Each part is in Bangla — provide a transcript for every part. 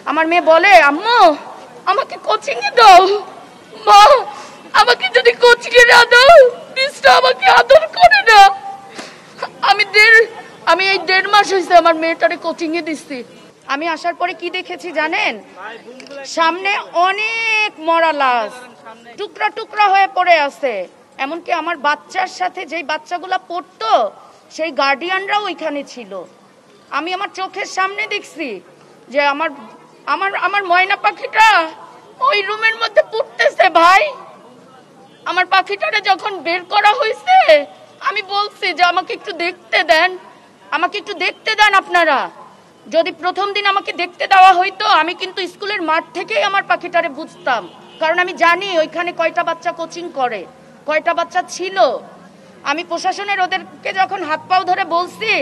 আমার মেয়ে বলে, আম্মু আমাকে কোচিং এ দাও। মা, আমাকে যদি কোচিং এ না দাও মিসটা আমাকে আদর করে না। আমি এই 1.5 মাস হয়েছে আমার মেয়েটারে কোচিং এ দিচ্ছি। আমি আসার পরে কি দেখেছি জানেন? সামনে অনেক মরা লাশ টুকরা টুকরা হয়ে পড়ে আছে। এমনকি আমার বাচ্চার সাথে যেই বাচ্চাগুলা পড়তো সেই গার্ডিয়ানরাও ওইখানে ছিল। আমি আমার চোখের সামনে দেখছি যে আমার আমার আমার ময়না পাখিটা ওই রুমের মধ্যে পড়তেছে। ভাই, আমার পাখিটারে যখন বের করা হয়েছে আমি বলছি যে আমাকে একটু দেখতে দেন, আমাকে একটু দেখতে দেন আপনারা। যদি প্রথম দিন আমাকে দেখতে দেওয়া হইতো আমি কিন্তু স্কুলের মাঠ থেকেই আমার পাখিটারে বুঝতাম, কারণ আমি জানি ওইখানে কয়টা বাচ্চা কোচিং করে, কয়টা বাচ্চা ছিল। আমি প্রশাসনের ওদেরকে যখন হাত পাও ধরে বলছি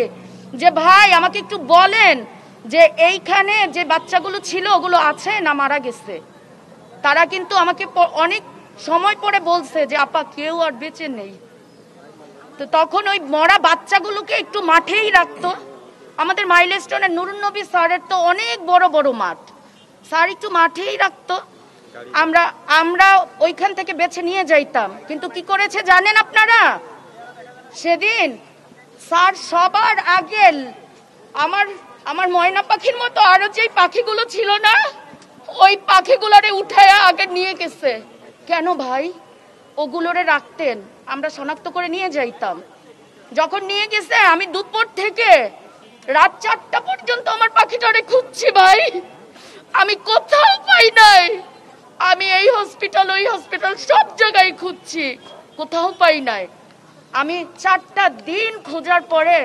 যে ভাই আমাকে একটু বলেন যে এইখানে যে বাচ্চাগুলো ছিল ওগুলো আছে না মারা গেছে, তারা কিন্তু আমাকে অনেক সময় পরে বলছে যে আপা কেউ আর বেঁচে নেই। তো তখন ওই মরা বাচ্চাগুলোকে একটু মাঠেই রাখতো। আমাদের মাইলস্টোনের নুরুন নবী স্যারের তো অনেক বড় বড় মাঠ, স্যার একটু মাঠেই রাখতো। আমরা ওইখান থেকে বেছে নিয়ে যাইতাম। কিন্তু কি করেছে জানেন আপনারা? সেদিন স্যার সবার আগে আমার ময়না পাখির মতো আরো যেই পাখিগুলো ছিল না ওই পাখিগুলোরে উঠায়া আগে নিয়ে গেছে। কেন ভাই? ওগুলোরে রাখতেন, আমরা শনাক্ত করে নিয়ে যাইতাম। যখন নিয়ে গেছে আমি দুপুর থেকে রাত 4টা পর্যন্ত আমার পাখিটারে খুঁজছি ভাই, আমি কোথাও পাই নাই। আমি এই হসপিটাল ওই হসপিটাল সব জায়গায় খুঁজছি, কোথাও পাই নাই। আমি 4টা দিন খোঁজার পরে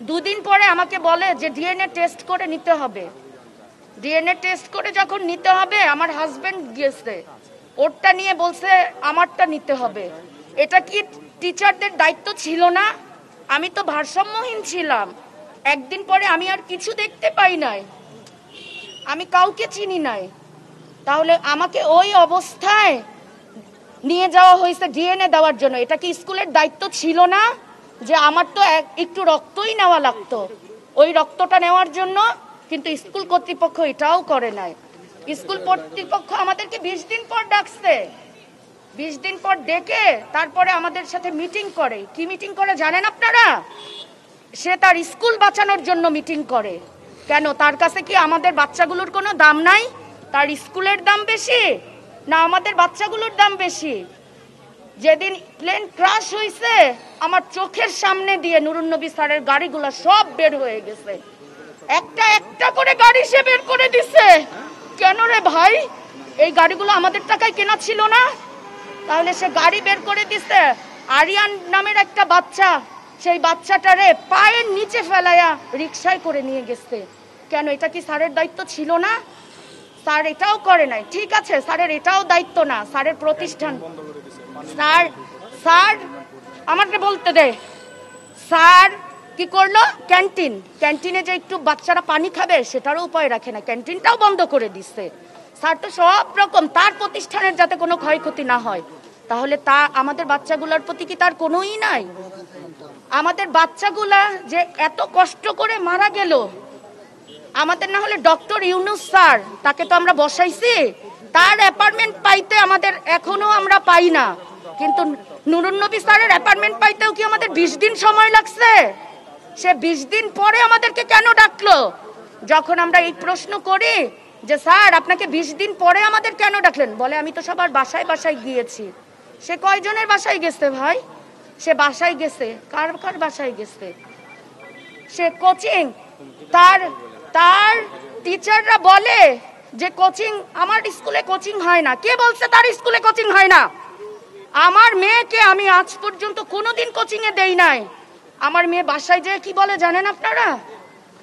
2 দিন পরে আমাকে বলে যে ডিএনএ টেস্ট করে নিতে হবে। ডিএনএ টেস্ট করে যখন নিতে হবে আমার হাজবেন্ড গেছে, ওরটা নিয়ে বলছে আমারটা নিতে হবে। এটা কি টিচারদের দায়িত্ব ছিল না? আমি তো ভারসাম্যহীন ছিলাম। একদিন পরে আমি আর কিছু দেখতে পাই নাই, আমি কাউকে চিনি নাই। তাহলে আমাকে ওই অবস্থায় নিয়ে যাওয়া হয়েছে ডিএনএ দেওয়ার জন্য। এটা কি স্কুলের দায়িত্ব ছিল না যে আমার তো একটু রক্তই নেওয়া লাগতো? ওই রক্তটা নেওয়ার জন্য কিন্তু স্কুল কর্তৃপক্ষ এটাও করে নাই। স্কুল কর্তৃপক্ষ আমাদেরকে 20 দিন পর ডাকছে। 20 দিন পর ডেকে তারপরে আমাদের সাথে মিটিং করে। কি মিটিং করে জানেন আপনারা? সে তার স্কুল বাঁচানোর জন্য মিটিং করে। কেন? তার কাছে কি আমাদের বাচ্চাগুলোর কোনো দাম নাই? তার স্কুলের দাম বেশি না আমাদের বাচ্চাগুলোর দাম বেশি? যেদিন প্লেন ক্রাশ হয়েছে আমার চোখের সামনে দিয়ে নুরুন নবী স্যারের গাড়িগুলো সব বের হয়ে গেছে। একটা একটা করে গাড়ি সে বের করে দিছে। কেন রে ভাই? এই গাড়িগুলো আমাদের টাকায় কেনা ছিল না? তাহলে সে গাড়ি বের করে দিছে। আরিয়ান নামের একটা বাচ্চা, সেই বাচ্চাটারে পায়ের নিচে ফেলায়া রিকশায় করে নিয়ে গেছে। কেন? এটা কি স্যারের দায়িত্ব ছিল না? স্যার এটাও করে নাই। ঠিক আছে, স্যারের এটাও দায়িত্ব না, স্যারের প্রতিষ্ঠান। স্যার আমাকে বলতে দে, স্যার কি করলো? ক্যান্টিনে যে একটু বাচ্চারা পানি খাবে সেটারও উপায় রাখে না, ক্যান্টিনটাও বন্ধ করে দিচ্ছে। স্যার তো সব রকম তার প্রতিষ্ঠানের যাতে কোনো ক্ষয়ক্ষতি না হয়। তাহলে তা আমাদের বাচ্চাগুলোর প্রতি কি তার কোনোই নাই? আমাদের বাচ্চাগুলা যে এত কষ্ট করে মারা গেল, আমাদের না হলে ডক্টর ইউনুস স্যার, তাকে তো আমরা বসাইছি, তার অ্যাপার্টমেন্ট পাইতে আমাদের এখনো আমরা পাই না। কিন্তু নুরুন নবী স্যারের অ্যাপার্টমেন্ট পাইতেও কি আমাদের 20 দিন সময় লাগছে? সে 20 দিন পরে আমাদেরকে কেন ডাকলো? যখন আমরা এই প্রশ্ন করি যে স্যার আপনাকে 20 দিন পরে আমাদের কেন ডাকলেন, বলে আমি তো সবার বাসায় বাসায় গিয়েছি। সে কয়জনের বাসায় গেছে ভাই? সে বাসায় গেছে, কার কার বাসায় গেছে? সে কোচিং, তার টিচাররা বলে যে কোচিং, আমার স্কুলে কোচিং হয় না। কে বলছে তার স্কুলে কোচিং হয় না? আমার মেয়েকে আমি আজ পর্যন্ত কোনোদিন কোচিং এ দেই নাই। আমার মেয়ে বাসায় যেয়ে কি বলে জানেন আপনারা?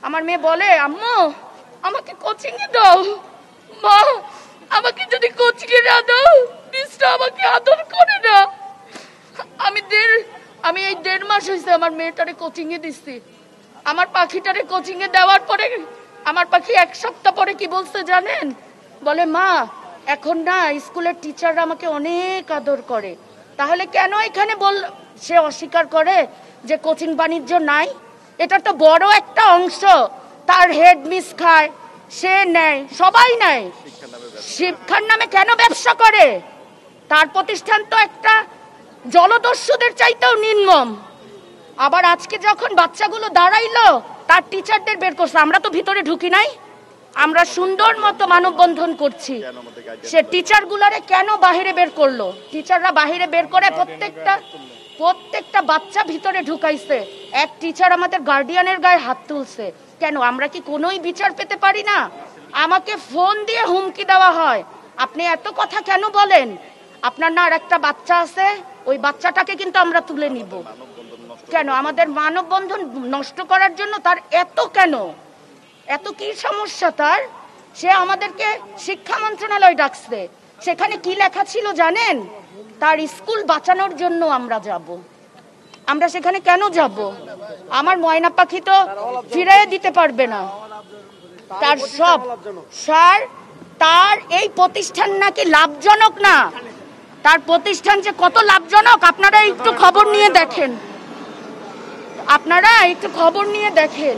আমার মেয়ে বলে আম্মু আমাকে কোচিং এ দাও। মা, আমাকে যদি কোচিং এ না দাও মিসটা আমাকে আদর করে না। আমি এই 1.5 মাস হয়েছে আমার মেয়েটারে কোচিং এ দিচ্ছি। আমার পাখিটারে কোচিং এ দেওয়ার পরে আমার পাখি 1 সপ্তাহ পরে কি বলছে জানেন? বলে মা এখন না স্কুলের টিচাররা আমাকে অনেক আদর করে। তাহলে কেন এখানে সে অস্বীকার করে যে কোচিং বাণিজ্য নাই? এটা তো বড় একটা অংশ। তার হেড মিস খায়, সে নেয়, সবাই নেয়। শিক্ষার নামে কেন ব্যবসা করে? তার প্রতিষ্ঠান তো একটা জলদস্যুদের চাইতেও নির্মম। আবার আজকে যখন বাচ্চাগুলো দাঁড়াইলো, তার টিচারদের বের করছে। আমরা তো ভিতরে ঢুকি নাই, আমরা সুন্দর মতো মানববন্ধন করছি। সে টিচারগুলারে কেন বাহিরে বের করলো? টিচাররা বাহিরে বের করে প্রত্যেকটা বাচ্চা ভিতরে ঢুকাইছে। এক টিচার আমাদের গার্ডিয়ানের গায়ে হাত তুলছে। কেন? আমরা কি কোনোই বিচার পেতে পারি না? আমাকে ফোন দিয়ে হুমকি দেওয়া হয়। আপনি এত কথা কেন বলেন? আপনার না আর একটা বাচ্চা আছে, ওই বাচ্চাটাকে কিন্তু আমরা তুলে নিব। কেন? আমাদের মানববন্ধন নষ্ট করার জন্য তার এত কেন? এত কি সমস্যা তার? সে আমাদেরকে শিক্ষা মন্ত্রণালয় ডাকছে, সেখানে কি লেখা ছিল জানেন? তার স্কুল বাঁচানোর জন্য আমরা যাব। আমরা সেখানে কেন যাব? আমার ময়না পাখি তো ফিরিয়ে দিতে পারবে না। তার সব স্যার, তার এই প্রতিষ্ঠান নাকি লাভজনক না। তার প্রতিষ্ঠান যে কত লাভজনক আপনারা একটু খবর নিয়ে দেখেন, আপনারা একটু খবর নিয়ে দেখেন।